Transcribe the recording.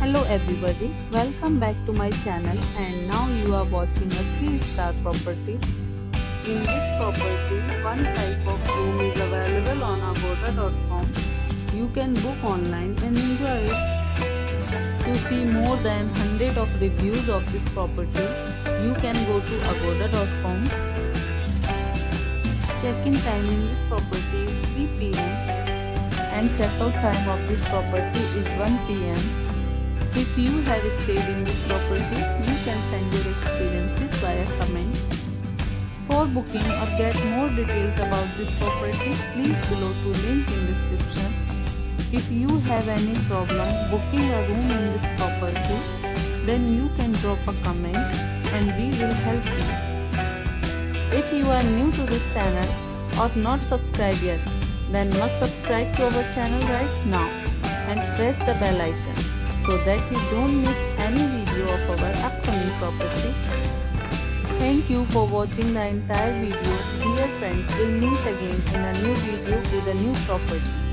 Hello everybody, welcome back to my channel and now you are watching a 3-star property. In this property, one type of room is available on agoda.com. You can book online and enjoy it. To see more than 100 of reviews of this property, you can go to agoda.com. Check-in time in this property is 3 p.m. and check-out time of this property is 1 p.m. If you have stayed in this property, you can send your experiences via comments. For booking or get more details about this property, please below to link in description. If you have any problem booking a room in this property, then you can drop a comment and we will help you. If you are new to this channel or not subscribed yet, then must subscribe to our channel right now and press the bell icon so that you don't miss any video of our upcoming property. Thank you for watching the entire video. Dear friends, we'll meet again in a new video with a new property.